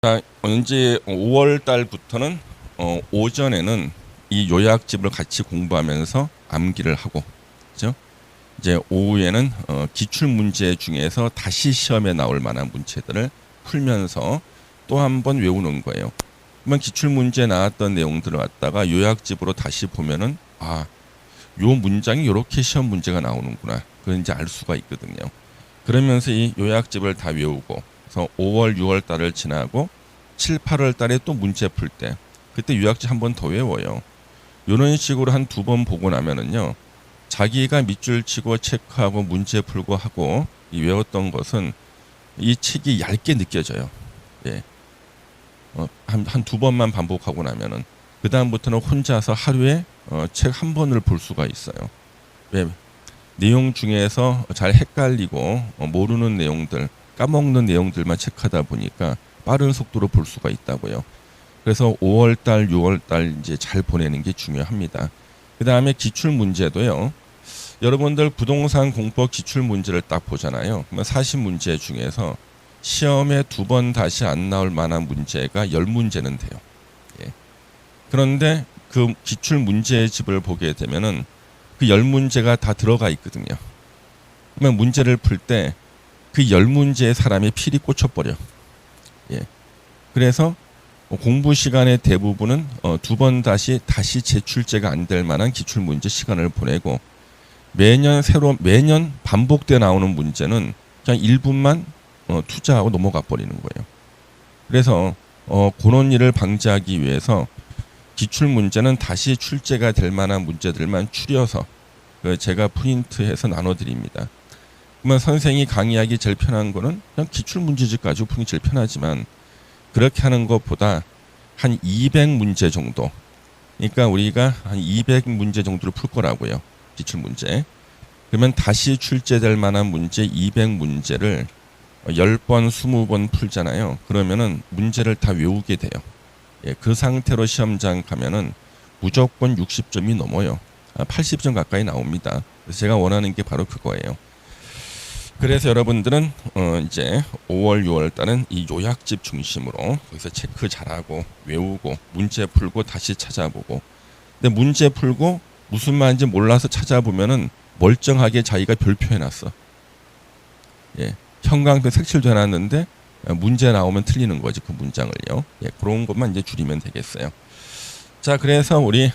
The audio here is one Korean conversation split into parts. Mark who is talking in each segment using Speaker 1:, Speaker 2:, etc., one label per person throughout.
Speaker 1: 자, 이제 5월 달부터는 오전에는 이 요약집을 같이 공부하면서 암기를 하고, 그죠? 이제 오후에는 기출 문제 중에서 다시 시험에 나올 만한 문제들을 풀면서 또 한 번 외우는 거예요. 그러면 기출 문제 나왔던 내용들을 갖다가 요약집으로 다시 보면은 아, 요 문장이 이렇게 시험 문제가 나오는구나. 그걸 이제 알 수가 있거든요. 그러면서 이 요약집을 다 외우고, 그래서 5월, 6월 달을 지나고 7, 8월 달에 또 문제 풀 때 그때 요약집 한 번 더 외워요. 이런 식으로 한 두 번 보고 나면은요, 자기가 밑줄 치고 체크하고 문제 풀고 하고 이 외웠던 것은 이 책이 얇게 느껴져요. 예. 한 두 번만 반복하고 나면은 그 다음부터는 혼자서 하루에 책 한 번을 볼 수가 있어요. 왜? 내용 중에서 잘 헷갈리고 모르는 내용들, 까먹는 내용들만 체크하다 보니까 빠른 속도로 볼 수가 있다고요. 그래서 5월 달, 6월 달 이제 잘 보내는 게 중요합니다. 그 다음에 기출 문제도요. 여러분들 부동산 공법 기출 문제를 딱 보잖아요. 그러면 40문제 중에서 시험에 두 번 다시 안 나올 만한 문제가 10문제는 돼요. 예. 그런데 그 기출 문제의 집을 보게 되면은 그 10문제가 다 들어가 있거든요. 그러면 문제를 풀 때 그 10문제의 사람이 필이 꽂혀버려. 예. 그래서 공부 시간의 대부분은 두 번 다시 제출제가 안 될 만한 기출 문제 시간을 보내고, 매년 반복돼 나오는 문제는 그냥 1분만 투자하고 넘어가 버리는 거예요. 그래서 그런 일을 방지하기 위해서 기출 문제는 다시 출제가 될 만한 문제들만 추려서 제가 프린트해서 나눠드립니다. 그러면 선생이 강의하기 제일 편한 거는 그냥 기출 문제집 가지고 푸는 게 제일 편하지만, 그렇게 하는 것보다 한 200문제 정도, 그러니까 우리가 한 200문제 정도를 풀 거라고요. 기출 문제. 그러면 다시 출제될 만한 문제 200문제를 10번, 20번 풀잖아요. 그러면은 문제를 다 외우게 돼요. 예, 그 상태로 시험장 가면은 무조건 60점이 넘어요. 80점 가까이 나옵니다. 그래서 제가 원하는 게 바로 그거예요. 그래서 여러분들은 이제 5월, 6월 달은 이 요약집 중심으로 거기서 체크 잘하고 외우고 문제 풀고 다시 찾아보고, 근데 문제 풀고 무슨 말인지 몰라서 찾아보면은 멀쩡하게 자기가 별표해놨어. 예, 형광펜 색칠도 해놨는데 문제 나오면 틀리는 거지, 그 문장을요. 예, 그런 것만 이제 줄이면 되겠어요. 자, 그래서 우리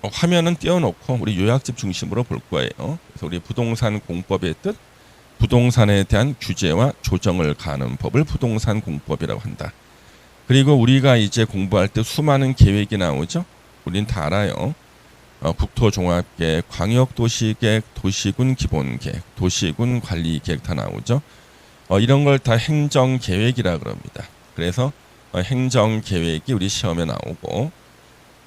Speaker 1: 화면은 띄워놓고 우리 요약집 중심으로 볼 거예요. 그래서 우리 부동산 공법의 뜻, 부동산에 대한 규제와 조정을 가하는 법을 부동산 공법이라고 한다. 그리고 우리가 이제 공부할 때 수많은 계획이 나오죠. 우린 다 알아요. 국토종합계획, 광역도시계획, 도시군 기본계획, 도시군 관리계획 다 나오죠. 이런 걸 다 행정계획이라 그럽니다. 그래서 행정계획이 우리 시험에 나오고,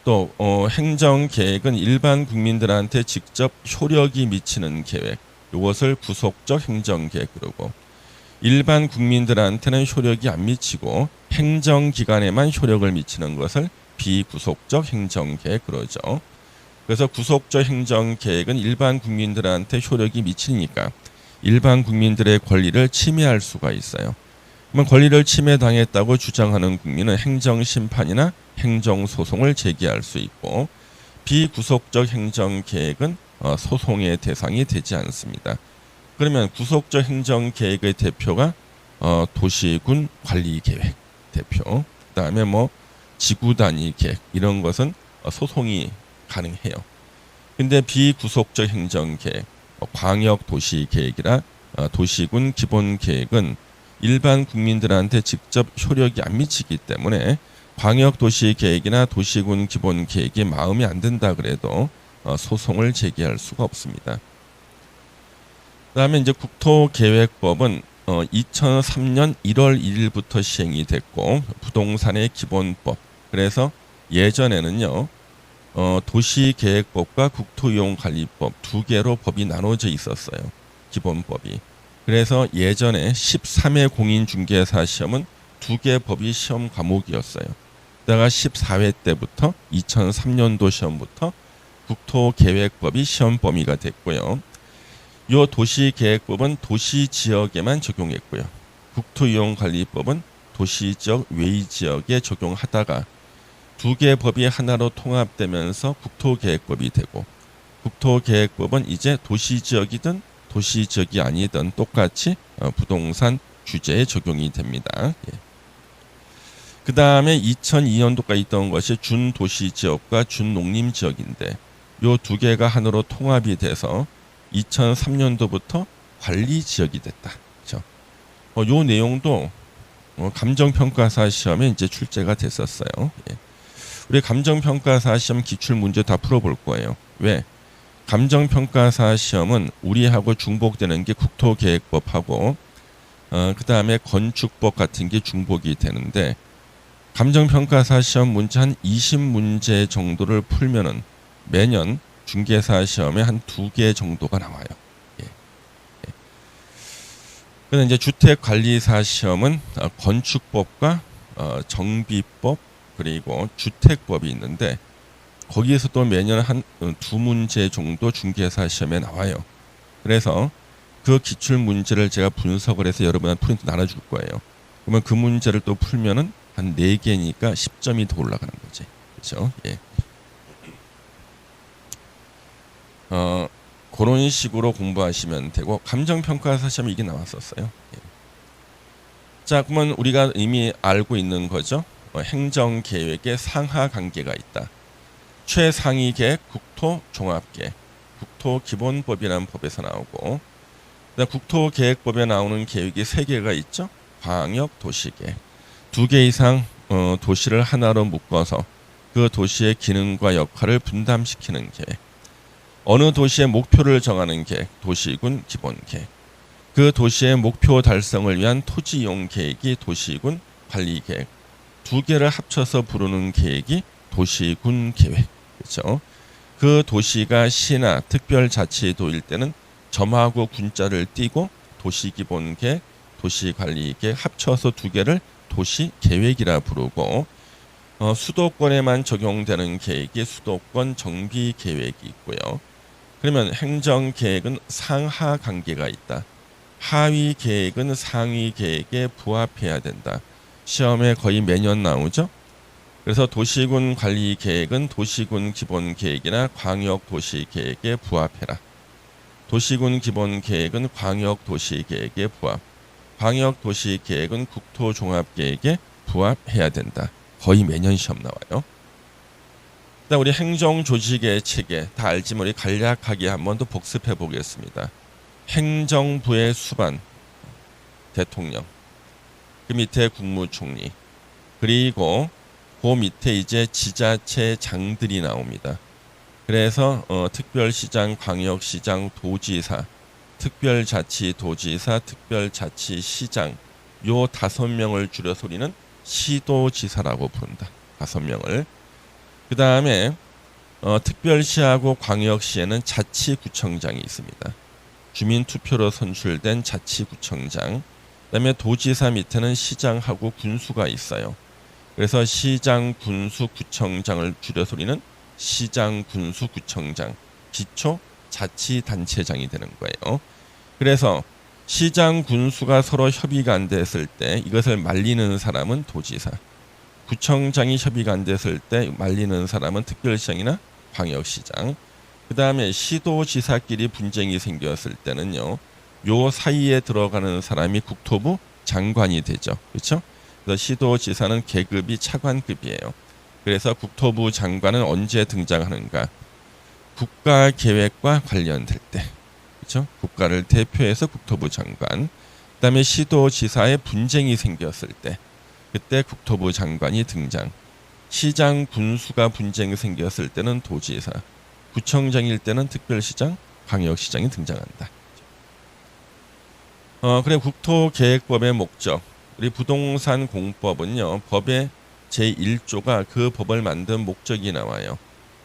Speaker 1: 또 행정계획은 일반 국민들한테 직접 효력이 미치는 계획, 이것을 구속적 행정계획 그러고, 일반 국민들한테는 효력이 안 미치고 행정기관에만 효력을 미치는 것을 비구속적 행정계획 그러죠. 그래서 구속적 행정계획은 일반 국민들한테 효력이 미치니까 일반 국민들의 권리를 침해할 수가 있어요. 그러면 권리를 침해당했다고 주장하는 국민은 행정심판이나 행정소송을 제기할 수 있고, 비구속적 행정계획은 소송의 대상이 되지 않습니다. 그러면 구속적 행정계획의 대표가 도시군 관리계획 대표, 그다음에 뭐 지구단위 계획, 이런 것은 소송이 가능해요. 근데 비구속적 행정계획, 광역도시계획이라 도시군 기본계획은 일반 국민들한테 직접 효력이 안 미치기 때문에 광역도시계획이나 도시군 기본계획이 마음에 안 든다 그래도 소송을 제기할 수가 없습니다. 그다음에 이제 국토계획법은 2003년 1월 1일부터 시행이 됐고, 부동산의 기본법. 그래서 예전에는요, 도시계획법과 국토이용관리법 두 개로 법이 나눠져 있었어요. 기본법이. 그래서 예전에 13회 공인중개사 시험은 두 개 법이 시험 과목이었어요. 그다가 14회 때부터 2003년도 시험부터 국토계획법이 시험 범위가 됐고요. 이 도시계획법은 도시 지역에만 적용했고요. 국토이용관리법은 도시지역, 외지역에 적용하다가 두 개 법이 하나로 통합되면서 국토계획법이 되고, 국토계획법은 이제 도시지역이든 도시지역이 아니든 똑같이 부동산 규제에 적용이 됩니다. 예. 그 다음에 2002년도까지 있던 것이 준도시지역과 준농림지역인데 요 두 개가 하나로 통합이 돼서 2003년도부터 관리지역이 됐다. 그렇죠? 요 내용도 감정평가사 시험에 이제 출제가 됐었어요. 예. 우리 감정평가사 시험 기출 문제 다 풀어볼 거예요. 왜? 감정평가사 시험은 우리하고 중복되는 게 국토계획법하고 그 다음에 건축법 같은 게 중복이 되는데, 감정평가사 시험 문제 한 20문제 정도를 풀면은 매년 중개사 시험에 한 2개 정도가 나와요. 예. 예. 그런데 이제 주택관리사 시험은 건축법과 정비법 그리고 주택법이 있는데 거기에서도 매년 한 2문제 정도 중개사 시험에 나와요. 그래서 그 기출 문제를 제가 분석을 해서 여러분한테 프린트 나눠줄 거예요. 그러면 그 문제를 또 풀면은 한 4개니까 10점이 더 올라가는 거지. 그렇죠? 예. 그런 식으로 공부하시면 되고, 감정평가사 시험에 이게 나왔었어요. 예. 자, 그러면 우리가 이미 알고 있는 거죠. 행정계획에 상하 관계가 있다. 최상위 계획, 국토종합계획, 국토기본법이라는 법에서 나오고, 국토계획법에 나오는 계획이 3개가 있죠. 광역, 도시계획. 2개 이상 도시를 하나로 묶어서 그 도시의 기능과 역할을 분담시키는 계획. 어느 도시의 목표를 정하는 계획, 도시군 기본계획. 그 도시의 목표 달성을 위한 토지이용 계획이 도시군 관리계획. 2개를 합쳐서 부르는 계획이 도시군 계획. 그렇죠? 그 도시가 시나 특별자치도일 때는 점하고 군자를 띄고 도시기본계획, 도시관리계획 합쳐서 2개를 도시계획이라 부르고, 수도권에만 적용되는 계획이 수도권 정비계획이 있고요. 그러면 행정계획은 상하 관계가 있다. 하위 계획은 상위 계획에 부합해야 된다. 시험에 거의 매년 나오죠. 그래서 도시군 관리 계획은 도시군 기본 계획이나 광역 도시 계획에 부합해라. 도시군 기본 계획은 광역 도시 계획에 부합. 광역 도시 계획은 국토 종합 계획에 부합해야 된다. 거의 매년 시험 나와요. 일단 우리 행정 조직의 체계 다 알지만 우리 간략하게 한번 더 복습해 보겠습니다. 행정부의 수반 대통령, 그 밑에 국무총리, 그리고 그 밑에 이제 지자체장들이 나옵니다. 그래서 특별시장, 광역시장, 도지사, 특별자치도지사, 특별자치시장 요 5명을 줄여서 우리는 시도지사라고 부른다. 5명을. 그 다음에 특별시하고 광역시에는 자치구청장이 있습니다. 주민투표로 선출된 자치구청장. 그다음에 도지사 밑에는 시장하고 군수가 있어요. 그래서 시장, 군수, 구청장을 줄여서 우리는 시장, 군수, 구청장, 기초 자치단체장이 되는 거예요. 그래서 시장, 군수가 서로 협의가 안 됐을 때 이것을 말리는 사람은 도지사, 구청장이 협의가 안 됐을 때 말리는 사람은 특별시장이나 광역시장, 그 다음에 시도지사끼리 분쟁이 생겼을 때는요, 요 사이에 들어가는 사람이 국토부 장관이 되죠. 그렇죠? 그래서 시도지사는 계급이 차관급이에요. 그래서 국토부 장관은 언제 등장하는가? 국가계획과 관련될 때. 그렇죠? 국가를 대표해서 국토부 장관. 그다음에 시도지사의 분쟁이 생겼을 때 그때 국토부 장관이 등장. 시장, 군수가 분쟁이 생겼을 때는 도지사. 구청장일 때는 특별시장, 광역시장이 등장한다. 그래 국토계획법의 목적. 우리 부동산 공법은요. 법의 제1조가 그 법을 만든 목적이 나와요.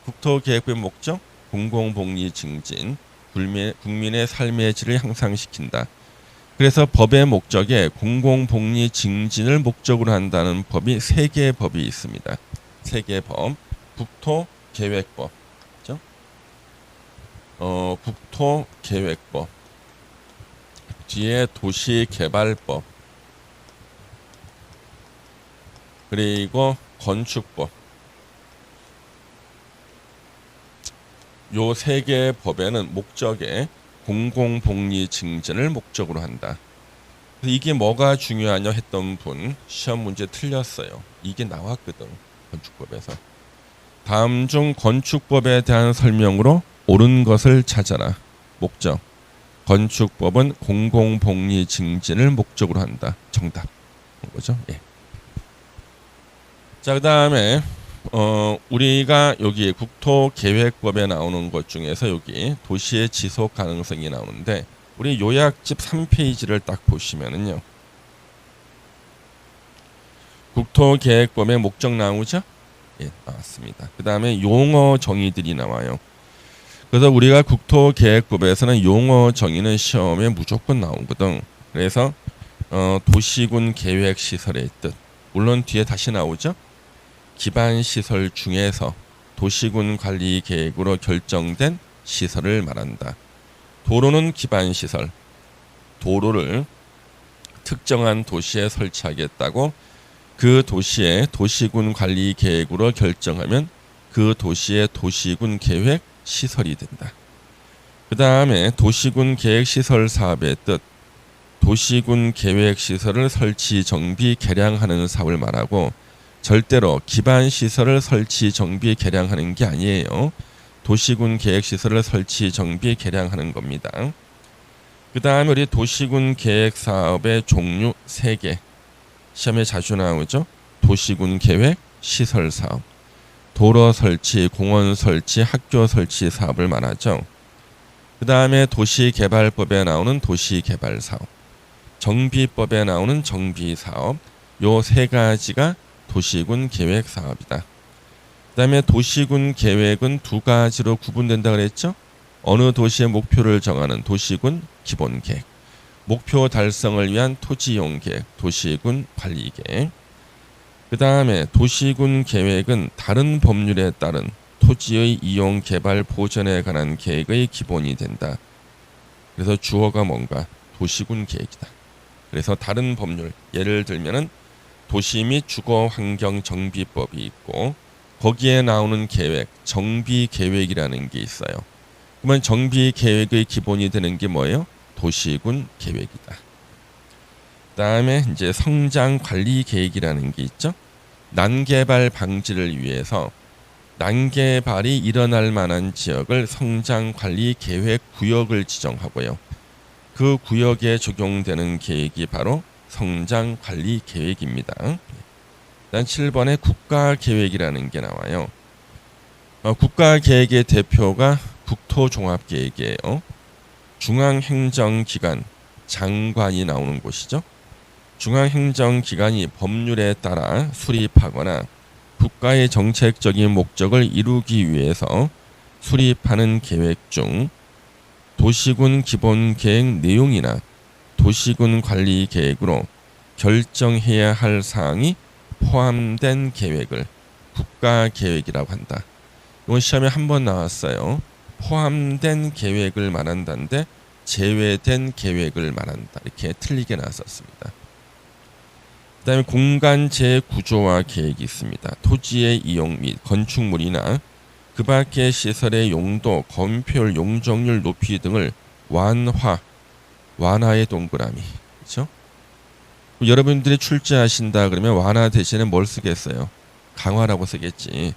Speaker 1: 국토계획법의 목적, 공공복리 증진, 국민의 삶의 질을 향상시킨다. 그래서 법의 목적에 공공복리 증진을 목적으로 한다는 법이 3개의 법이 있습니다. 3개의 법. 국토계획법, 그렇죠? 국토계획법. 뒤에 도시개발법. 그리고 건축법. 요 세 개의 법에는 목적에 공공복리 증진을 목적으로 한다. 그래서 이게 뭐가 중요하냐 했던 분 시험 문제 틀렸어요. 이게 나왔거든. 건축법에서. 다음 중 건축법에 대한 설명으로 옳은 것을 찾아라. 목적. 건축법은 공공복리 증진을 목적으로 한다. 정답. 뭐죠? 예. 자, 그다음에 우리가 여기 국토계획법에 나오는 것 중에서 여기 도시의 지속 가능성이 나오는데 우리 요약집 3페이지를 딱 보시면은요. 국토계획법의 목적 나오죠? 예, 나왔습니다. 그다음에 용어 정의들이 나와요. 그래서 우리가 국토계획법에서는 용어 정의는 시험에 무조건 나오거든. 그래서 도시군 계획 시설의 뜻. 물론 뒤에 다시 나오죠. 기반 시설 중에서 도시군 관리 계획으로 결정된 시설을 말한다. 도로는 기반 시설. 도로를 특정한 도시에 설치하겠다고 그 도시의 도시군 관리 계획으로 결정하면 그 도시의 도시군 계획 시설이 된다. 그 다음에 도시군 계획 시설 사업의 뜻. 도시군 계획 시설을 설치, 정비, 개량하는 사업을 말하고 절대로 기반 시설을 설치, 정비, 개량하는 게 아니에요. 도시군 계획 시설을 설치, 정비, 개량하는 겁니다. 그 다음에 우리 도시군 계획 사업의 종류 3개. 시험에 자주 나오죠. 도시군 계획, 시설 사업. 도로 설치, 공원 설치, 학교 설치 사업을 말하죠. 그 다음에 도시개발법에 나오는 도시개발 사업. 정비법에 나오는 정비 사업. 요 3가지가 도시군 계획 사업이다. 그 다음에 도시군 계획은 2가지로 구분된다 그랬죠. 어느 도시의 목표를 정하는 도시군 기본 계획, 목표 달성을 위한 토지 이용 계획, 도시군 관리 계획. 그 다음에 도시군 계획은 다른 법률에 따른 토지의 이용 개발 보전에 관한 계획의 기본이 된다. 그래서 주어가 뭔가 도시군 계획이다. 그래서 다른 법률, 예를 들면은 도시 및 주거 환경 정비법이 있고 거기에 나오는 계획, 정비 계획이라는 게 있어요. 그러면 정비 계획의 기본이 되는 게 뭐예요? 도시군 계획이다. 그다음에 이제 성장 관리 계획이라는 게 있죠. 난개발 방지를 위해서 난개발이 일어날 만한 지역을 성장 관리 계획 구역을 지정하고요. 그 구역에 적용되는 계획이 바로 성장 관리 계획입니다. 일단 7번에 국가 계획이라는 게 나와요. 국가 계획의 대표가 국토종합계획이에요. 중앙행정기관 장관이 나오는 곳이죠. 중앙행정기관이 법률에 따라 수립하거나 국가의 정책적인 목적을 이루기 위해서 수립하는 계획 중 도시군 기본계획 내용이나 도시군 관리 계획으로 결정해야 할 사항이 포함된 계획을 국가계획이라고 한다. 이건 시험에 한 번 나왔어요. 포함된 계획을 말한다는데 제외된 계획을 말한다. 이렇게 틀리게 나왔었습니다. 그 다음에 공간 재구조화 계획이 있습니다. 토지의 이용 및 건축물이나 그 밖의 시설의 용도, 건폐율, 용적률 높이 등을 완화의 동그라미. 그렇죠? 여러분들이 출제하신다 그러면 완화 대신에 뭘 쓰겠어요? 강화라고 쓰겠지.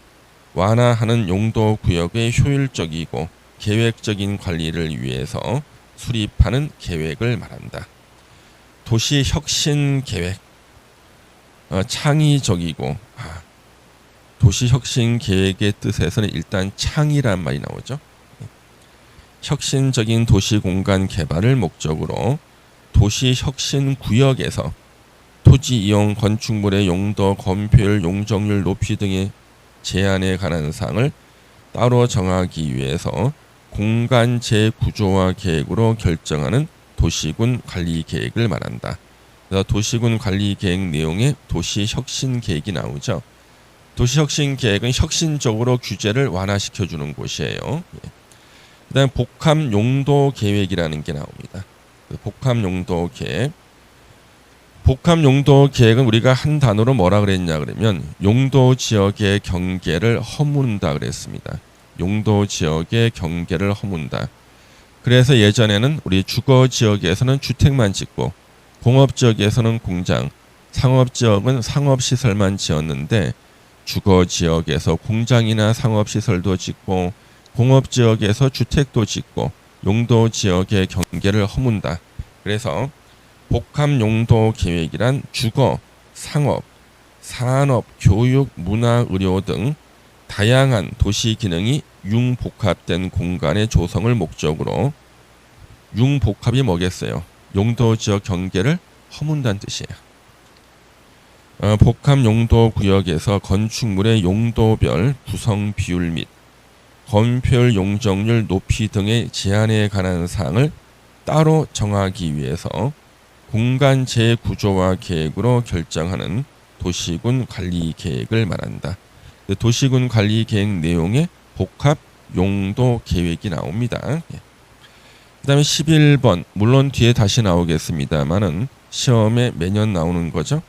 Speaker 1: 완화하는 용도 구역의 효율적이고 계획적인 관리를 위해서 수립하는 계획을 말한다. 도시 혁신 계획. 창의적이고 도시 혁신 계획의 뜻에서는 일단 창의란 말이 나오죠. 혁신적인 도시 공간 개발을 목적으로 도시 혁신 구역에서 토지 이용 건축물의 용도, 건폐율, 용적률 높이 등의 제한에 관한 사항을 따로 정하기 위해서 공간 재구조화 계획으로 결정하는 도시군 관리 계획을 말한다. 그래서 도시군 관리 계획 내용에 도시 혁신 계획이 나오죠. 도시 혁신 계획은 혁신적으로 규제를 완화시켜 주는 곳이에요. 그다음 복합 용도 계획이라는 게 나옵니다. 복합 용도 계획. 복합 용도 계획은 우리가 한 단어로 뭐라 그랬냐 그러면 용도 지역의 경계를 허문다 그랬습니다. 용도 지역의 경계를 허문다. 그래서 예전에는 우리 주거 지역에서는 주택만 짓고 공업 지역에서는 공장, 상업 지역은 상업 시설만 지었는데 주거 지역에서 공장이나 상업 시설도 짓고 공업 지역에서 주택도 짓고 용도 지역의 경계를 허문다. 그래서 복합 용도 계획이란 주거, 상업, 산업, 교육, 문화, 의료 등 다양한 도시 기능이 융복합된 공간의 조성을 목적으로 융복합이 뭐겠어요? 용도 지역 경계를 허문다는 뜻이에요. 복합 용도 구역에서 건축물의 용도별 구성 비율 및 건폐율 용적률 높이 등의 제한에 관한 사항을 따로 정하기 위해서 공간 재구조화 계획으로 결정하는 도시군 관리 계획을 말한다. 도시군 관리 계획 내용에 복합 용도 계획이 나옵니다. 그 다음에 11번, 물론 뒤에 다시 나오겠습니다만은 시험에 매년 나오는 거죠.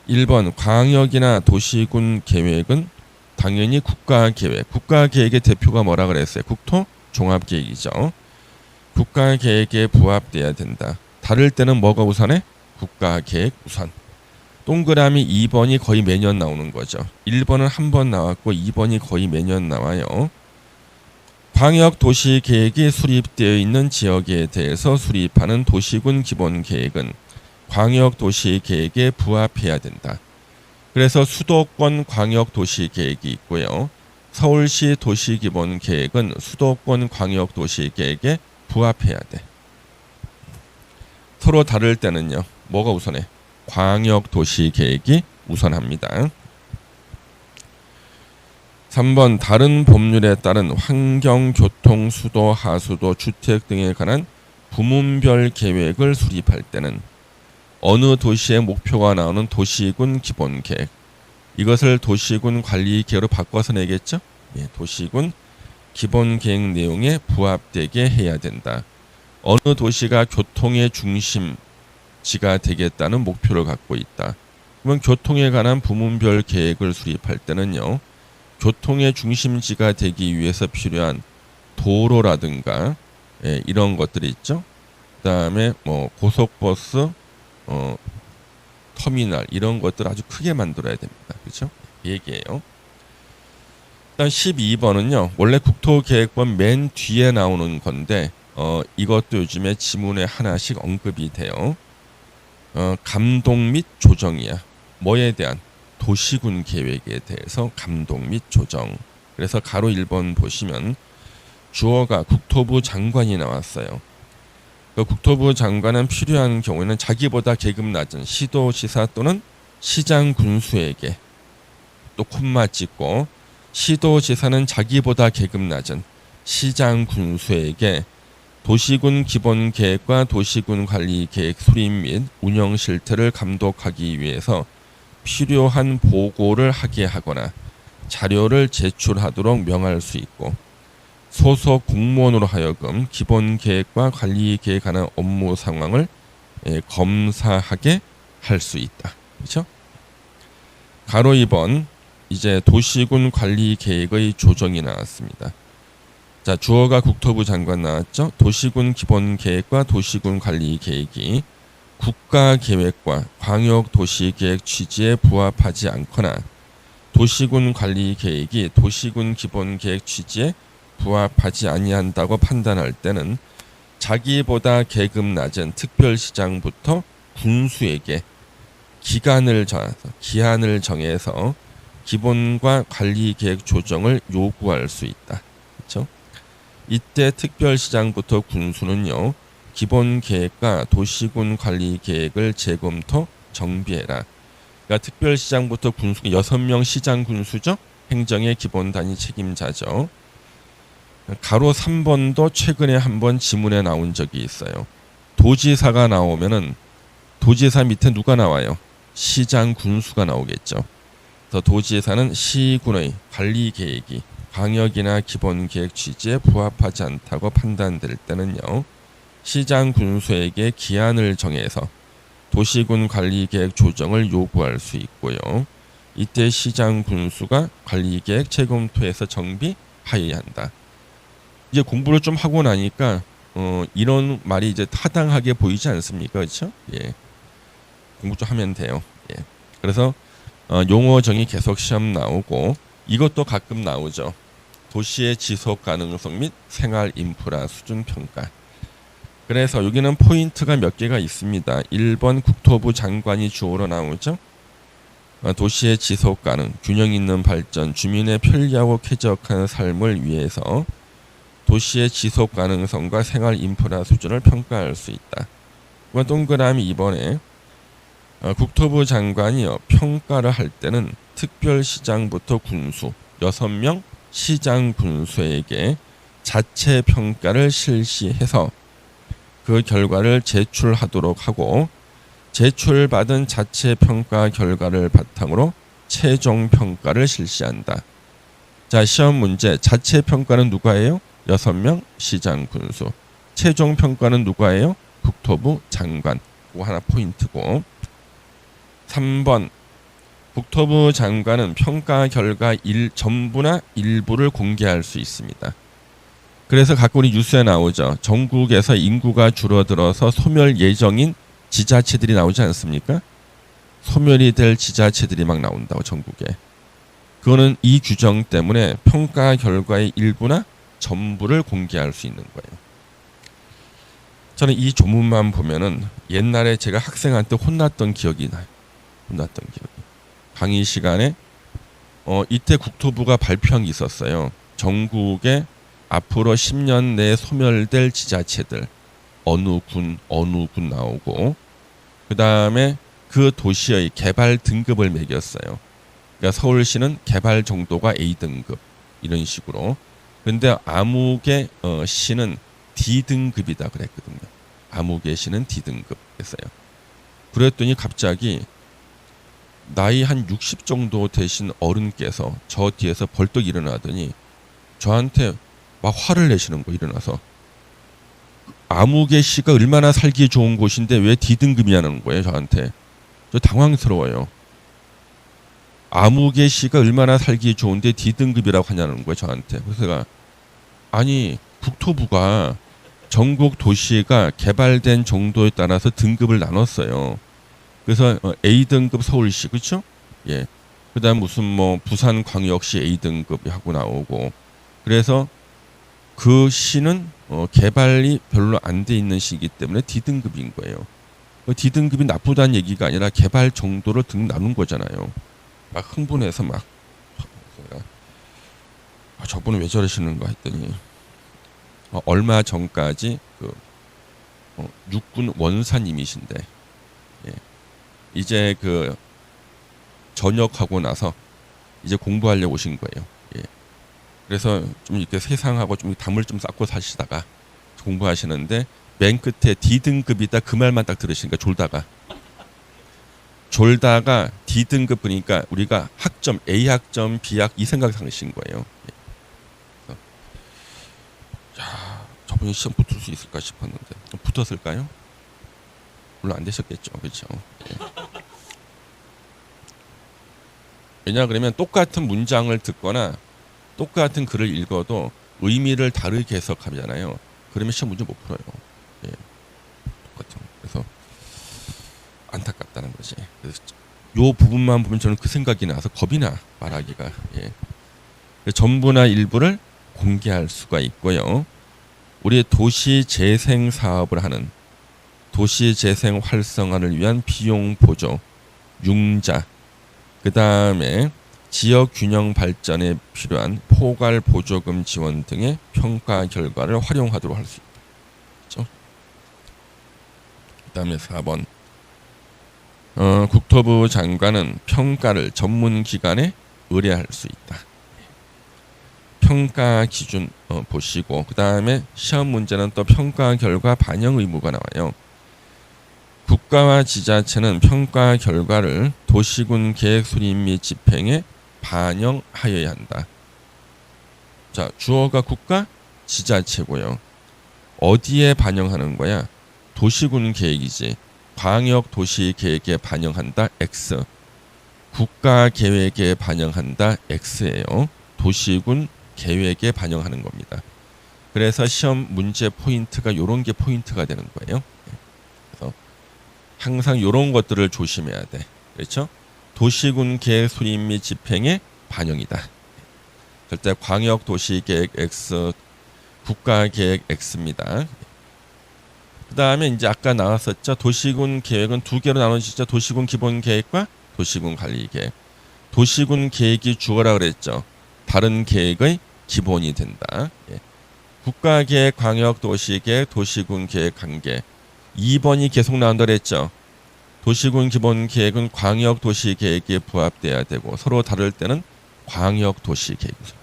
Speaker 1: 1번, 광역이나 도시군 계획은 당연히 국가계획. 국가계획의 대표가 뭐라 그랬어요? 국토종합계획이죠. 국가계획에 부합돼야 된다. 다를 때는 뭐가 우선해? 국가계획 우선. 동그라미 2번이 거의 매년 나오는 거죠. 1번은 한 번 나왔고 2번이 거의 매년 나와요. 광역도시계획이 수립되어 있는 지역에 대해서 수립하는 도시군 기본계획은 광역도시계획에 부합해야 된다. 그래서 수도권 광역도시계획이 있고요. 서울시 도시기본계획은 수도권 광역도시계획에 부합해야 돼. 서로 다를 때는요. 뭐가 우선해? 광역도시계획이 우선합니다. 3번, 다른 법률에 따른 환경, 교통, 수도, 하수도, 주택 등에 관한 부문별 계획을 수립할 때는 어느 도시의 목표가 나오는 도시군 기본계획, 이것을 도시군 관리계획으로 바꿔서 내겠죠? 예, 도시군 기본계획 내용에 부합되게 해야 된다. 어느 도시가 교통의 중심지가 되겠다는 목표를 갖고 있다. 그러면 교통에 관한 부문별 계획을 수립할 때는요, 교통의 중심지가 되기 위해서 필요한 도로라든가 이런 것들이 있죠. 그다음에 뭐 고속버스 터미널 이런 것들 아주 크게 만들어야 됩니다. 그렇죠? 얘기예요. 일단 12번은요. 원래 국토계획본 맨 뒤에 나오는 건데 이것도 요즘에 지문에 하나씩 언급이 돼요. 감독 및 조정이야. 뭐에 대한? 도시군 계획에 대해서 감독 및 조정. 그래서 가로 1번 보시면 주어가 국토부 장관이 나왔어요. 그 국토부 장관은 필요한 경우에는 자기보다 계급 낮은 시도지사 또는 시장 군수에게 또 콤마 찍고 시도지사는 자기보다 계급 낮은 시장 군수에게 도시군 기본계획과 도시군 관리계획 수립 및 운영 실태를 감독하기 위해서 필요한 보고를 하게 하거나 자료를 제출하도록 명할 수 있고 소속 공무원으로 하여금 기본계획과 관리계획에 관한 업무 상황을 검사하게 할 수 있다. 그렇죠? 가로 2번 이제 도시군 관리계획의 조정이 나왔습니다. 자, 주어가 국토부 장관 나왔죠. 도시군 기본계획과 도시군 관리계획이 국가계획과 광역도시계획 취지에 부합하지 않거나 도시군 관리계획이 도시군 기본계획 취지에 부합하지 아니한다고 판단할 때는 자기보다 계급 낮은 특별시장부터 군수에게 기한을 정해서 기본과 관리계획 조정을 요구할 수 있다. 그렇죠? 이때 특별시장부터 군수는요. 기본계획과 도시군 관리계획을 재검토 정비해라. 그러니까 특별시장부터 군수가 6명 시장 군수죠. 행정의 기본 단위 책임자죠. 가로 3번도 최근에 한번 지문에 나온 적이 있어요. 도지사가 나오면은 도지사 밑에 누가 나와요? 시장 군수가 나오겠죠. 그래서 도지사는 시군의 관리 계획이 광역이나 기본계획 취지에 부합하지 않다고 판단될 때는요. 시장 군수에게 기한을 정해서 도시군 관리계획 조정을 요구할 수 있고요. 이때 시장 군수가 관리계획 재검토해서 정비하여야 한다. 이제 공부를 좀 하고 나니까 이런 말이 이제 타당하게 보이지 않습니까? 그렇죠? 예. 공부 좀 하면 돼요. 예. 그래서 용어 정의 계속 시험 나오고 이것도 가끔 나오죠. 도시의 지속 가능성 및 생활 인프라 수준 평가. 그래서 여기는 포인트가 몇 개가 있습니다. 1번 국토부 장관이 주어로 나오죠. 도시의 지속 가능, 균형 있는 발전, 주민의 편리하고 쾌적한 삶을 위해서 도시의 지속 가능성과 생활 인프라 수준을 평가할 수 있다. 이건 동그라미 2번에 국토부 장관이 평가를 할 때는 특별시장부터 군수 6명 시장 군수에게 자체 평가를 실시해서 그 결과를 제출하도록 하고 제출받은 자체 평가 결과를 바탕으로 최종 평가를 실시한다. 자, 시험 문제 자체 평가는 누가 해요? 6명 시장 군수. 최종 평가는 누가 해요? 국토부 장관. 그거 하나 포인트고. 3번 국토부 장관은 평가 결과 전부나 일부를 공개할 수 있습니다. 그래서 가끔 우리 뉴스에 나오죠. 전국에서 인구가 줄어들어서 소멸 예정인 지자체들이 나오지 않습니까? 소멸이 될 지자체들이 막 나온다고 전국에. 그거는 이 규정 때문에 평가 결과의 일부나 전부를 공개할 수 있는 거예요. 저는 이 조문만 보면은 옛날에 제가 학생한테 혼났던 기억이 나요. 강의 시간에 이때 국토부가 발표한 게 있었어요. 전국에 앞으로 10년 내에 소멸될 지자체들 어느 군 나오고 그 다음에 그 도시의 개발 등급을 매겼어요. 그러니까 서울시는 개발 정도가 A등급 이런 식으로. 근데 아무개 시는 D등급이다 그랬거든요. 아무개 시는 D등급 했어요. 그랬더니 갑자기 나이 한 60 정도 되신 어른께서 저 뒤에서 벌떡 일어나더니 저한테 막 화를 내시는 거 일어나서 아무개 시가 얼마나 살기 좋은 곳인데 왜 D등급이냐는 거예요 저한테. 저 당황스러워요. 아무개 시가 얼마나 살기 좋은데 D등급이라고 하냐는 거예요 저한테. 그래서 제가 아니 국토부가 전국 도시가 개발된 정도에 따라서 등급을 나눴어요. 그래서 A등급 서울시 그렇죠? 예. 그다음 무슨 뭐 부산광역시 A등급 하고 나오고 그래서 그 시는 개발이 별로 안 돼 있는 시기 때문에 D등급인 거예요. D등급이 나쁘다는 얘기가 아니라 개발 정도로 등 나눈 거잖아요. 막 흥분해서 막 저분은 왜 저러시는가 했더니 얼마 전까지 그 육군 원사님이신데 예. 이제 그 전역하고 나서 이제 공부하려고 오신 거예요. 예. 그래서 좀 이렇게 세상하고 좀 담을 좀 쌓고 사시다가 공부하시는데 맨 끝에 D등급이다 그 말만 딱 들으시니까 졸다가 D등급 보니까 우리가 학점 A학점 B학 이 생각 상으신 거예요. 예. 그래서 야, 저분이 시험 붙을 수 있을까 싶었는데 붙었을까요? 물론 안 되셨겠죠. 그렇죠. 예. 왜냐 그러면 똑같은 문장을 듣거나 똑같은 글을 읽어도 의미를 다르게 해석하잖아요. 그러면 시험 문제 못 풀어요. 예. 똑같은. 그래서 안타깝다는 거지. 그래서 요 부분만 보면 저는 그 생각이 나서 겁이 나 말하기가. 예. 전부나 일부를 공개할 수가 있고요. 우리 도시 재생 사업을 하는 도시 재생 활성화를 위한 비용 보조, 융자, 그 다음에 지역 균형 발전에 필요한 포괄 보조금 지원 등의 평가 결과를 활용하도록 할 수 있다. 그렇죠? 그 다음에 4번 국토부 장관은 평가를 전문기관에 의뢰할 수 있다. 평가 기준 보시고 그 다음에 시험 문제는 또 평가 결과 반영 의무가 나와요. 국가와 지자체는 평가 결과를 도시군 계획 수립 및 집행에 반영하여야 한다. 자, 주어가 국가, 지자체고요. 어디에 반영하는 거야? 도시군 계획이지. 광역 도시 계획에 반영한다 X. 국가 계획에 반영한다 X예요. 도시군 계획에 반영하는 겁니다. 그래서 시험 문제 포인트가 요런 게 포인트가 되는 거예요. 그래서 항상 요런 것들을 조심해야 돼. 그렇죠? 도시군 계획 수립 및 집행에 반영이다. 절대 광역 도시 계획 X, 국가 계획 X입니다. 그 다음에 이제 아까 나왔었죠. 도시군 계획은 두 개로 나눠지죠. 도시군 기본 계획과 도시군 관리 계획. 도시군 계획이 주어라 그랬죠. 다른 계획의 기본이 된다. 예. 국가 계획, 광역 도시 계획, 도시군 계획 관계. 2번이 계속 나온다 그랬죠. 도시군 기본 계획은 광역 도시 계획에 부합돼야 되고 서로 다를 때는 광역 도시 계획이죠.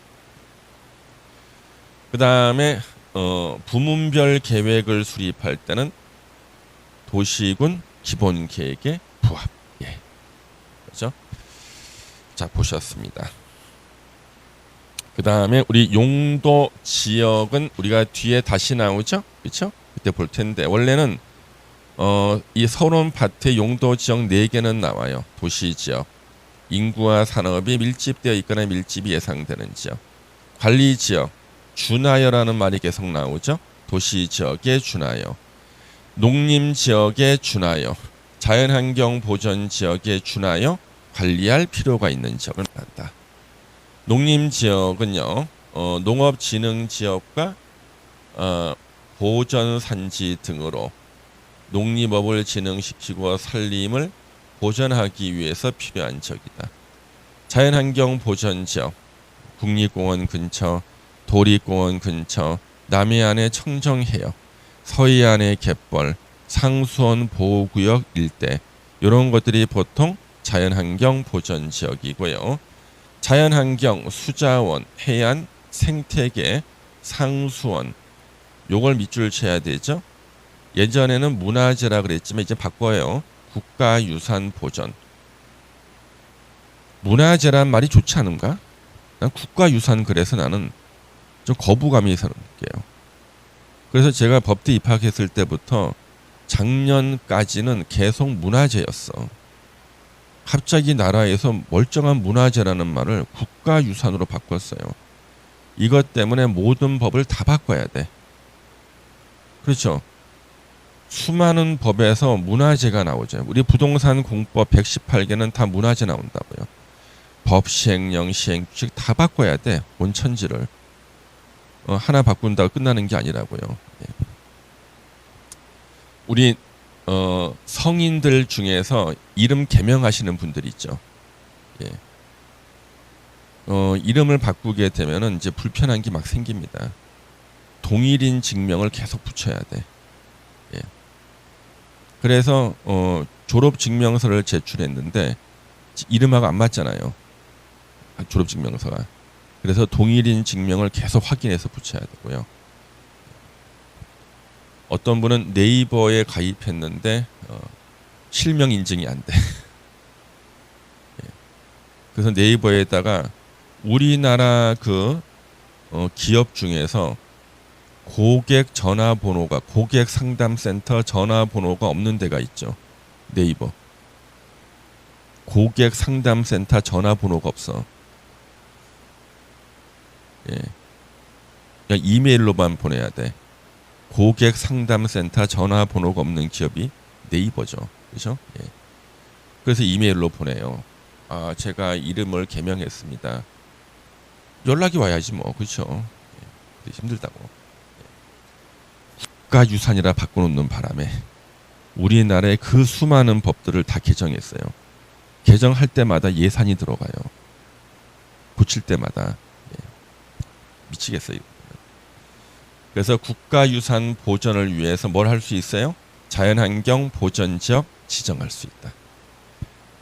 Speaker 1: 그 다음에 부문별 계획을 수립할 때는 도시군 기본 계획에 부합. 예. 그렇죠? 자, 보셨습니다. 그 다음에 우리 용도 지역은 우리가 뒤에 다시 나오죠? 그렇죠? 그때 볼 텐데 원래는 이 서론 파트의 용도 지역 4개는 나와요. 도시 지역, 인구와 산업이 밀집되어 있거나 밀집이 예상되는 지역, 관리 지역, 준하여라는 말이 계속 나오죠. 도시 지역에 준하여, 농림 지역에 준하여, 자연환경 보전 지역에 준하여 관리할 필요가 있는 지역을 말한다. 농림 지역은요, 농업진흥 지역과 보전산지 등으로 농림업을 진흥시키고 산림을 보전하기 위해서 필요한 지역이다. 자연환경 보전지역, 국립공원 근처, 도립공원 근처, 남해안의 청정해역, 서해안의 갯벌, 상수원 보호구역 일대 이런 것들이 보통 자연환경 보전지역이고요. 자연환경, 수자원, 해안, 생태계, 상수원 요걸 밑줄 쳐야 되죠. 예전에는 문화재라 그랬지만 이제 바꿔요. 국가유산 보전. 문화재란 말이 좋지 않은가? 난 국가유산 그래서 나는 좀 거부감이 생겨요. 그래서 제가 법대 입학했을 때부터 작년까지는 계속 문화재였어. 갑자기 나라에서 멀쩡한 문화재라는 말을 국가유산으로 바꿨어요. 이것 때문에 모든 법을 다 바꿔야 돼. 그렇죠? 수많은 법에서 문화재가 나오죠. 우리 부동산 공법 118개는 다 문화재 나온다고요. 법, 시행령, 시행규칙 다 바꿔야 돼. 온 천지를. 하나 바꾼다고 끝나는 게 아니라고요. 예. 우리 성인들 중에서 이름 개명하시는 분들이 있죠. 예. 이름을 바꾸게 되면은 이제 불편한 게 막 생깁니다. 동일인 직명을 계속 붙여야 돼. 예. 그래서 졸업 증명서를 제출했는데 이름하고 안 맞잖아요. 졸업 증명서가. 그래서 동일인 직명을 계속 확인해서 붙여야 되고요. 어떤 분은 네이버에 가입했는데 실명 인증이 안 돼. 예. 그래서 네이버에다가 우리나라 그 기업 중에서 고객 전화번호가 고객 상담센터 전화번호가 없는 데가 있죠. 네이버. 고객 상담센터 전화번호가 없어. 예. 그냥 이메일로만 보내야 돼. 고객 상담센터 전화번호가 없는 기업이 네이버죠. 그렇죠? 예. 그래서 이메일로 보내요. 아, 제가 이름을 개명했습니다. 연락이 와야지 뭐. 그렇죠? 예. 힘들다고. 국가유산이라 바꿔놓는 바람에 우리나라의 그 수많은 법들을 다 개정했어요. 개정할 때마다 예산이 들어가요. 고칠 때마다. 예. 미치겠어요. 그래서 국가유산 보전을 위해서 뭘 할 수 있어요? 자연환경 보전지역 지정할 수 있다.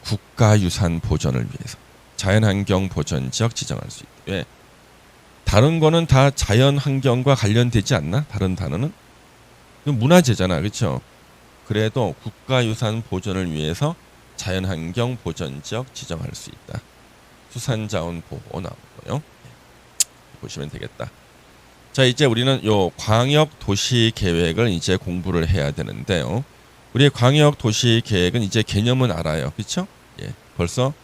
Speaker 1: 국가유산 보전을 위해서 자연환경 보전지역 지정할 수 있다. 왜? 다른 거는 다 자연환경과 관련되지 않나? 다른 단어는? 문화재잖아. 그렇죠? 그래도 국가유산 보전을 위해서 자연환경 보전지역 지정할 수 있다. 수산자원 보호 나오고요. 보시면 되겠다. 자, 이제 우리는 요 광역 도시 계획을 이제 공부를 해야 되는데요. 우리 광역 도시 계획은 이제 개념은 알아요. 그렇죠? 예. 벌써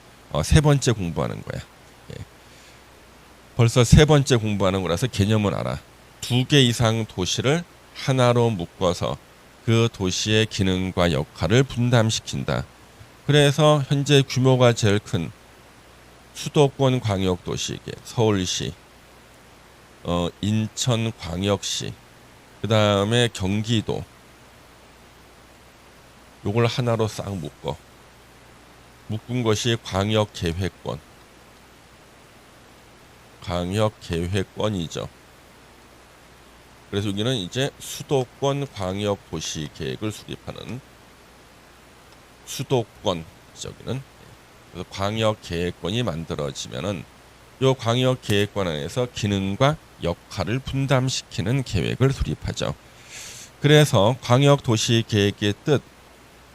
Speaker 1: 세 번째 공부하는 거야. 예. 벌써 세 번째 공부하는 거라서 개념은 알아. 2개 이상 도시를 하나로 묶어서 그 도시의 기능과 역할을 분담시킨다. 그래서 현재 규모가 제일 큰 수도권 광역도시, 서울시, 인천광역시, 그 다음에 경기도, 요걸 하나로 싹 묶은 것이 광역계획권이죠. 그래서 여기는 이제 수도권 광역도시계획을 수립하는 수도권, 저기는 그래서 광역계획권이 만들어지면은 요 광역계획권 안에서 기능과 역할을 분담시키는 계획을 수립하죠. 그래서 광역도시계획의 뜻,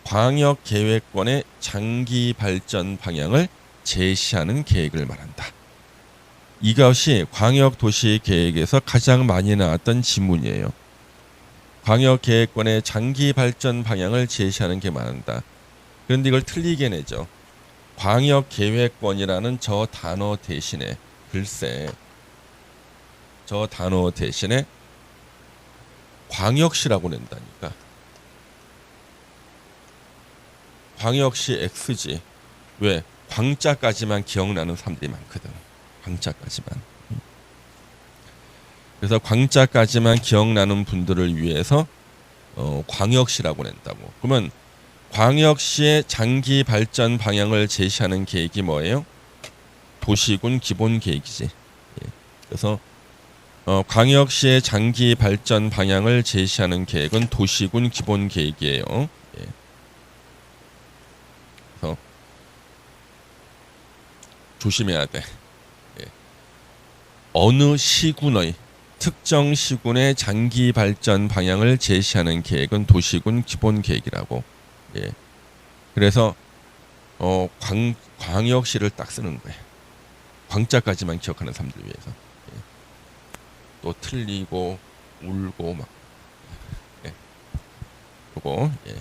Speaker 1: 광역계획권의 장기 발전 방향을 제시하는 계획을 말한다. 이것이 광역도시계획에서 가장 많이 나왔던 지문이에요. 광역계획권의 장기 발전 방향을 제시하는 게 말한다. 그런데 이걸 틀리게 내죠. 광역계획권이라는 저 단어 대신에, 글쎄, 저 단어 대신에 광역시라고 낸다니까. 광역시 X지. 왜? 광자까지만 기억나는 사람들이 많거든. 광자까지만. 그래서 광자까지만 기억나는 분들을 위해서 광역시라고 낸다고. 그러면 광역시의 장기 발전 방향을 제시하는 계획이 뭐예요? 도시군 기본 계획이지. 예. 그래서 광역시의 장기 발전 방향을 제시하는 계획은 도시군 기본 계획이에요. 예. 그래서 조심해야 돼. 예. 어느 시군의 특정 시군의 장기 발전 방향을 제시하는 계획은 도시군 기본 계획이라고. 예. 그래서 광역시를 딱 쓰는 거예요. 광자까지만 기억하는 사람들 위해서. 예. 또 틀리고 울고 막. 예. 그거. 예.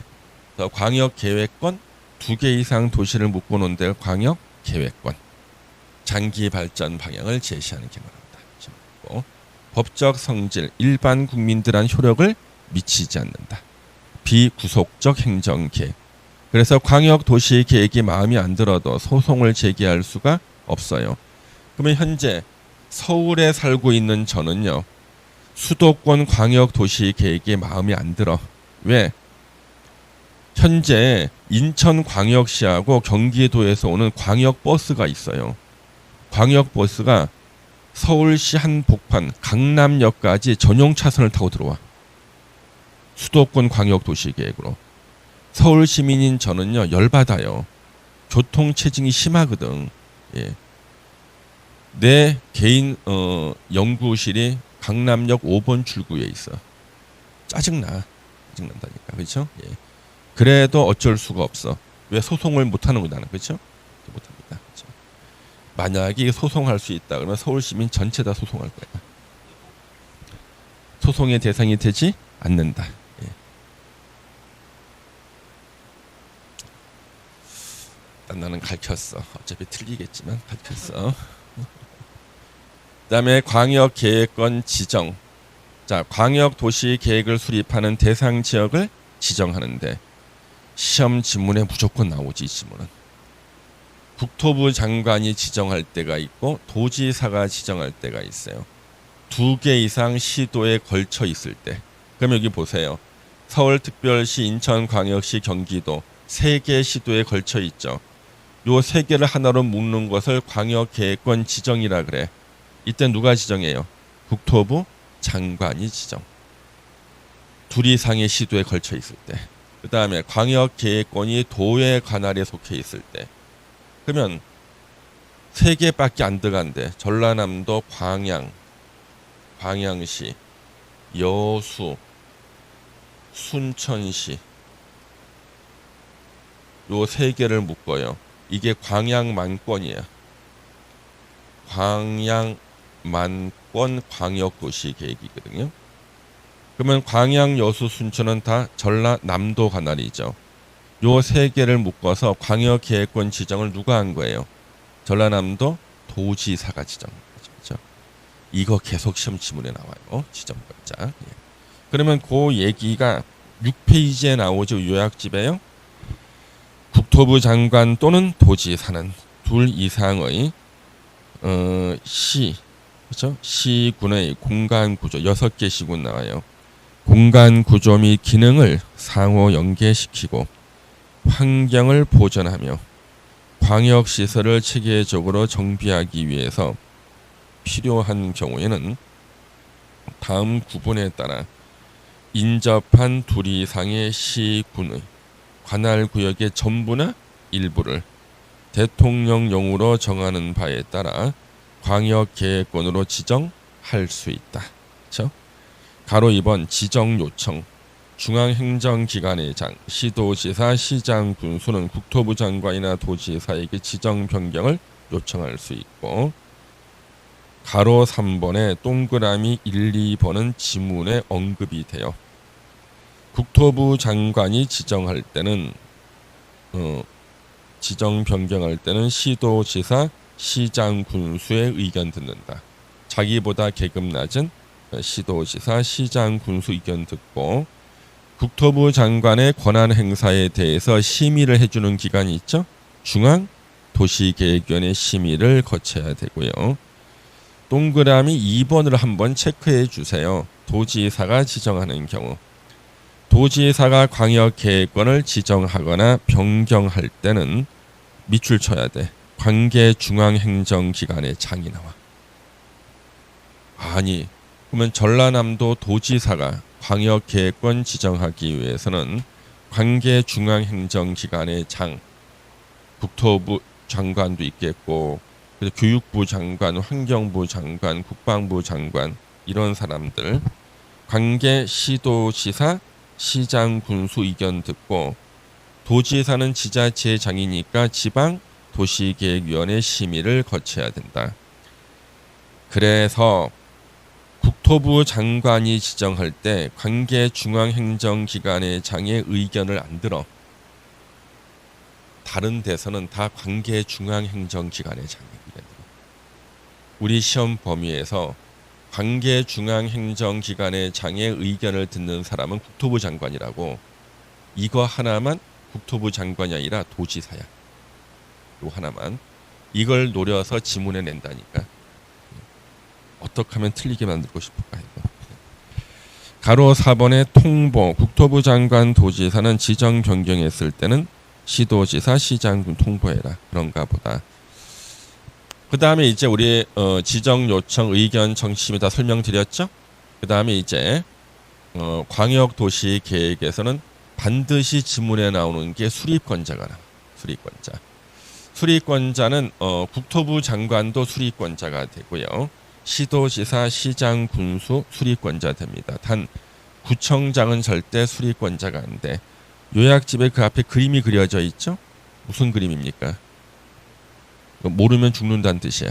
Speaker 1: 그래서 광역 계획권 2개 이상 도시를 묶어 놓은 데 광역 계획권. 장기 발전 방향을 제시하는 게 말합니다. 법적 성질, 일반 국민들한 효력을 미치지 않는다. 비구속적 행정계획. 그래서 광역도시계획이 마음에 안 들어도 소송을 제기할 수가 없어요. 그러면 현재 서울에 살고 있는 저는요, 수도권 광역도시계획이 마음에 안 들어. 왜? 현재 인천광역시하고 경기도에서 오는 광역버스가 있어요. 광역버스가 서울시 한복판 강남역까지 전용 차선을 타고 들어와. 수도권 광역도시계획으로. 서울 시민인 저는요, 열받아요. 교통체증이 심하거든. 예. 내 개인 연구실이 강남역 5번 출구에 있어. 짜증난다니까. 그렇죠? 예. 그래도 어쩔 수가 없어. 왜? 소송을 못하는 거야 나는. 그렇죠? 못합니다. 그렇죠? 만약에 소송할 수 있다 그러면 서울 시민 전체 다 소송할 거야. 소송의 대상이 되지 않는다. 예. 나는 가르쳤어. 어차피 틀리겠지만 가르쳤어. 그다음에 광역계획권 지정. 자, 광역도시계획을 수립하는 대상 지역을 지정하는데 시험 지문에 무조건 나오지. 이 지문은. 국토부 장관이 지정할 때가 있고 도지사가 지정할 때가 있어요. 2개 이상 시도에 걸쳐 있을 때. 그럼 여기 보세요. 서울특별시, 인천광역시, 경기도 3개 시도에 걸쳐 있죠. 요 3개를 하나로 묶는 것을 광역계획권 지정이라 그래. 이때 누가 지정해요? 국토부 장관이 지정. 2 이상의 시도에 걸쳐 있을 때. 그 다음에 광역계획권이 도의 관할에 속해 있을 때. 그러면 3개밖에 안 들어간대. 전라남도 광양시, 여수, 순천시. 요 3개를 묶어요. 이게 광양만권이야. 광양만권 광역도시 계획이거든요. 그러면 광양, 여수, 순천은 다 전라남도 관할이죠. 요 세 개를 묶어서 광역계획권 지정을 누가 한 거예요? 전라남도 도지사가 지정한 거죠. 그렇죠? 이거 계속 시험 지문에 나와요. 지정권자. 예. 그러면 그 얘기가 6페이지에 나오죠. 요약집에요. 국토부 장관 또는 도지사는 둘 이상의 시, 그렇죠? 시군의 공간 구조 6개 시군 나와요. 공간 구조 및 기능을 상호 연계시키고 환경을 보존하며 광역 시설을 체계적으로 정비하기 위해서 필요한 경우에는 다음 구분에 따라 인접한 둘 이상의 시군의 관할 구역의 전부나 일부를 대통령령으로 정하는 바에 따라 광역계획권으로 지정할 수 있다. 그렇죠? 가로 2번 지정 요청 중앙행정기관의 장, 시도지사, 시장, 군수는 국토부 장관이나 도지사에게 지정 변경을 요청할 수 있고 가로 3번에 동그라미 1, 2번은 지문에 언급이 돼요. 국토부 장관이 지정할 때는 지정 변경할 때는 시도지사, 시장, 군수의 의견 듣는다. 자기보다 계급 낮은 시도지사, 시장, 군수 의견 듣고 국토부 장관의 권한 행사에 대해서 심의를 해주는 기관이 있죠. 중앙도시계획위원회 심의를 거쳐야 되고요. 동그라미 2번을 한번 체크해 주세요. 도지사가 지정하는 경우 도지사가 광역계획권을 지정하거나 변경할 때는 밑줄 쳐야 돼. 관계 중앙행정기관의 장이 나와. 아니, 그러면 전라남도 도지사가 광역계획권 지정하기 위해서는 관계 중앙행정기관의 장, 국토부 장관도 있겠고, 교육부 장관, 환경부 장관, 국방부 장관 이런 사람들, 관계 시도지사, 시장, 군수 의견 듣고 도지사는 지자체장이니까 지방 도시계획위원회 심의를 거쳐야 된다. 그래서 국토부 장관이 지정할 때 관계 중앙행정기관의 장의 의견을 안 들어. 다른 데서는 다 관계 중앙행정기관의 장의 의견을 들어. 우리 시험 범위에서 관계 중앙행정기관의 장의 의견을 듣는 사람은 국토부 장관이라고. 이거 하나만 국토부 장관이 아니라 도지사야. 요 하나만. 이걸 노려서 지문에 낸다니까. 어떻게 하면 틀리게 만들고 싶을까 이거. 가로 4번의 통보. 국토부 장관 도지사는 지정 변경했을 때는 시도지사 시장군 통보해라. 그런가 보다. 그 다음에 이제 우리 지정 요청 의견 정심이 다 설명드렸죠. 그 다음에 이제 광역도시계획에서는 반드시 지문에 나오는 게 수립권자가 나와. 수립권자. 수립권자는 국토부 장관도 수립권자가 되고요. 시도지사, 시장, 군수 수립권자 됩니다. 단 구청장은 절대 수립권자가 안 돼. 요약집에 그 앞에 그림이 그려져 있죠? 무슨 그림입니까? 모르면 죽는다는 뜻이야.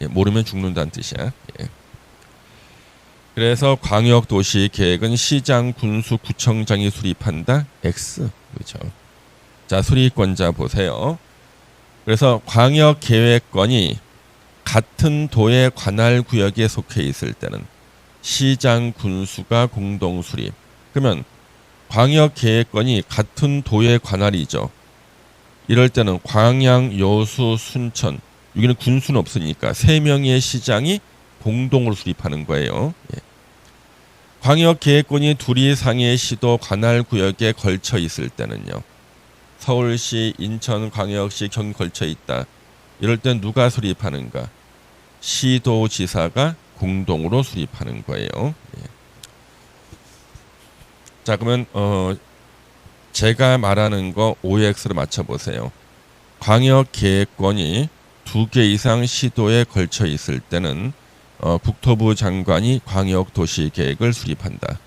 Speaker 1: 예, 모르면 죽는다는 뜻이야. 예. 그래서 광역도시계획은 시장, 군수, 구청장이 수립한다. X. 그렇죠. 자, 수립권자 보세요. 그래서 광역계획권이 같은 도의 관할 구역에 속해 있을 때는 시장, 군수가 공동 수립. 그러면 광역계획권이 같은 도의 관할이죠. 이럴 때는 광양, 여수, 순천, 여기는 군수는 없으니까 3명의 시장이 공동으로 수립하는 거예요. 예. 광역계획권이 둘 이상의 시도 관할 구역에 걸쳐 있을 때는요. 서울시, 인천광역시, 경기 걸쳐 있다. 이럴 땐 누가 수립하는가? 시도지사가 공동으로 수립하는 거예요. 예. 자, 그러면 제가 말하는 거 OX로 맞춰보세요. 광역계획권이 2개 이상 시도에 걸쳐 있을 때는 국토부 장관이 광역도시계획을 수립한다.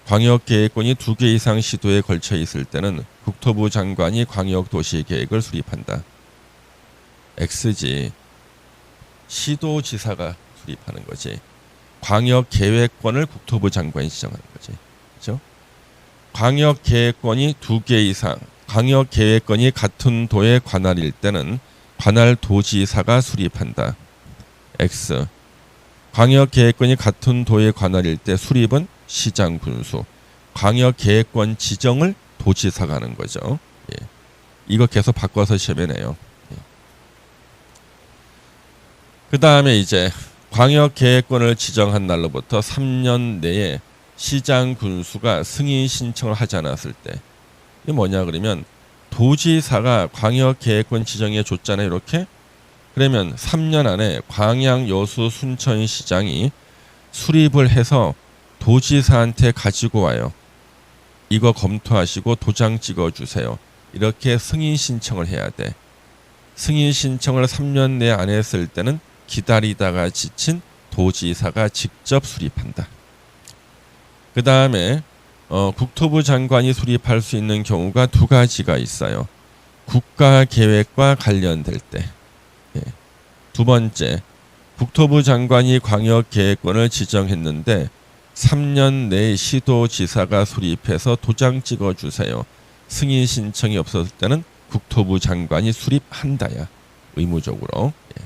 Speaker 1: 광역계획권이 2개 이상 시도에 걸쳐 있을 때는 국토부 장관이 광역도시계획을 수립한다. X지. 시도지사가 수립하는 거지. 광역계획권을 국토부 장관이 지정하는 거지. 그렇죠? 광역계획권이 2개 이상, 광역계획권이 같은 도의 관할일 때는 관할 도지사가 수립한다. X. 광역계획권이 같은 도의 관할일 때 수립은 시장 군수. 광역계획권 지정을 도지사가 하는 거죠. 예. 이거 계속 바꿔서 시험에 내요. 예. 그 다음에 이제 광역계획권을 지정한 날로부터 3년 내에 시장 군수가 승인 신청을 하지 않았을 때, 이게 뭐냐 그러면 도지사가 광역계획권 지정해 줬잖아요. 이렇게. 그러면 3년 안에 광양, 여수, 순천시장이 수립을 해서 도지사한테 가지고 와요. 이거 검토하시고 도장 찍어주세요. 이렇게 승인 신청을 해야 돼. 승인 신청을 3년 내에 안 했을 때는 기다리다가 지친 도지사가 직접 수립한다. 그 다음에 국토부 장관이 수립할 수 있는 경우가 2가지가 있어요. 국가계획과 관련될 때. 예. 두 번째, 국토부 장관이 광역계획권을 지정했는데 3년 내에 시도지사가 수립해서 도장 찍어주세요. 승인 신청이 없었을 때는 국토부 장관이 수립한다야. 의무적으로. 예.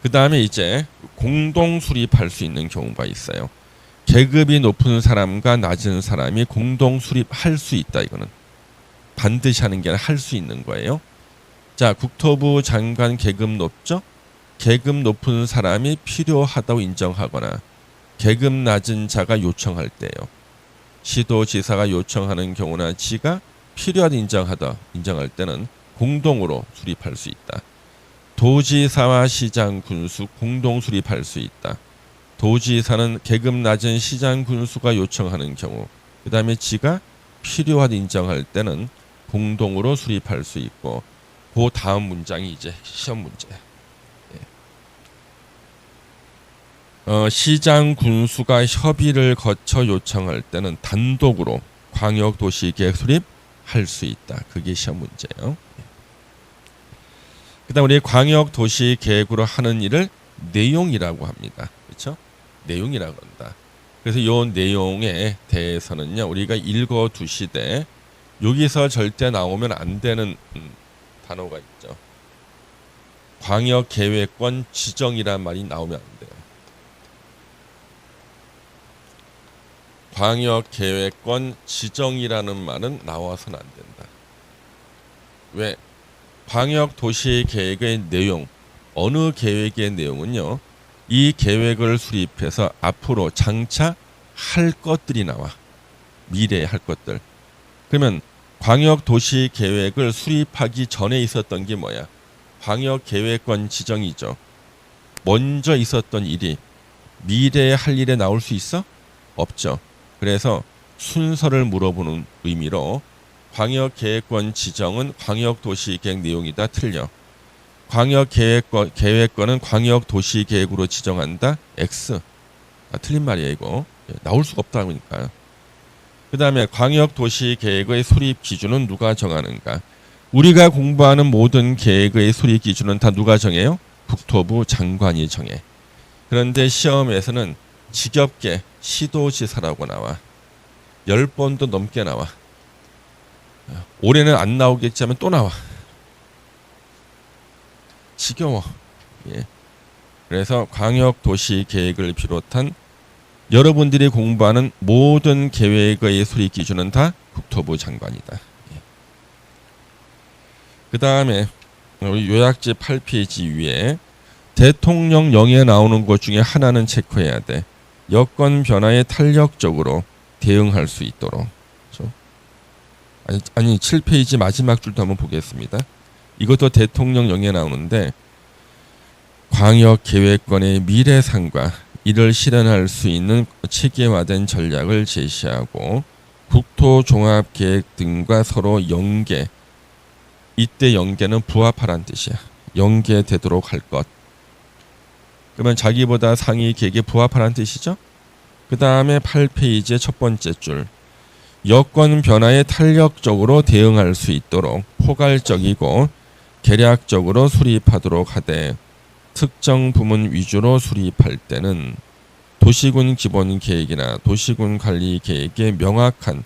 Speaker 1: 그 다음에 이제 공동 수립할 수 있는 경우가 있어요. 계급이 높은 사람과 낮은 사람이 공동 수립할 수 있다. 이거는 반드시 하는 게 아니라 할 수 있는 거예요. 자, 국토부 장관 계급 높죠? 계급 높은 사람이 필요하다고 인정하거나 계급 낮은 자가 요청할 때요. 시도지사가 요청하는 경우나 지가 필요하다 인정할 때는 공동으로 수립할 수 있다. 도지사와 시장 군수 공동 수립할 수 있다. 도지사는 계급 낮은 시장 군수가 요청하는 경우, 그 다음에 지가 필요하다 인정할 때는 공동으로 수립할 수 있고, 그 다음 문장이 이제 시험 문제야. 시장 군수가 협의를 거쳐 요청할 때는 단독으로 광역도시계획 수립할 수 있다. 그게 시험 문제예요. 그다음 우리 광역도시계획으로 하는 일을 내용이라고 합니다. 그렇죠? 내용이라고 한다. 그래서 이 내용에 대해서는요, 우리가 읽어두시되 여기서 절대 나오면 안 되는 단어가 있죠. 광역계획권 지정이란 말이 나오면 안 돼요. 광역계획권 지정이라는 말은 나와서는 안 된다. 왜? 광역도시계획의 내용, 어느 계획의 내용은요, 이 계획을 수립해서 앞으로 장차 할 것들이 나와. 미래에 할 것들. 그러면 광역도시계획을 수립하기 전에 있었던 게 뭐야? 광역계획권 지정이죠. 먼저 있었던 일이 미래에 할 일에 나올 수 있어? 없죠. 그래서 순서를 물어보는 의미로 광역계획권 지정은 광역도시계획 내용이다. 틀려. 광역계획권은 광역도시계획으로 지정한다. X. 틀린 말이야 이거. 나올 수가 없다 보니까. 그 다음에 광역도시계획의 수립 기준은 누가 정하는가? 우리가 공부하는 모든 계획의 수립 기준은 다 누가 정해요? 국토부 장관이 정해. 그런데 시험에서는 지겹게 시도지사라고 나와. 10번도 넘게 나와. 올해는 안 나오겠지 하면 또 나와. 지겨워. 예. 그래서 광역도시계획을 비롯한 여러분들이 공부하는 모든 계획의 수립 기준은 다 국토부 장관이다. 예. 그 다음에 요약지 8페이지 위에 대통령령에 나오는 것 중에 하나는 체크해야 돼. 여건 변화에 탄력적으로 대응할 수 있도록. 그렇죠? 아니 7페이지 마지막 줄도 한번 보겠습니다. 이것도 대통령령에 나오는데 광역계획권의 미래상과 이를 실현할 수 있는 체계화된 전략을 제시하고 국토종합계획 등과 서로 연계, 이때 연계는 부합하란 뜻이야. 연계되도록 할 것. 그러면 자기보다 상위 계획에 부합하란 뜻이죠. 그 다음에 8페이지의 첫 번째 줄, 여건 변화에 탄력적으로 대응할 수 있도록 포괄적이고 계략적으로 수립하도록 하되 특정 부문 위주로 수립할 때는 도시군 기본 계획이나 도시군 관리 계획에 명확한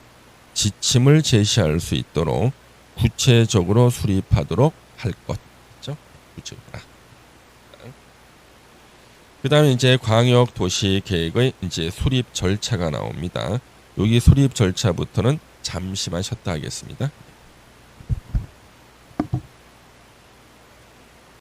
Speaker 1: 지침을 제시할 수 있도록 구체적으로 수립하도록 할 것. 그렇죠? 구체적으로. 그다음에 이제 광역 도시 계획의 이제 수립 절차가 나옵니다. 여기 수립 절차부터는 잠시만 쉬었다 하겠습니다.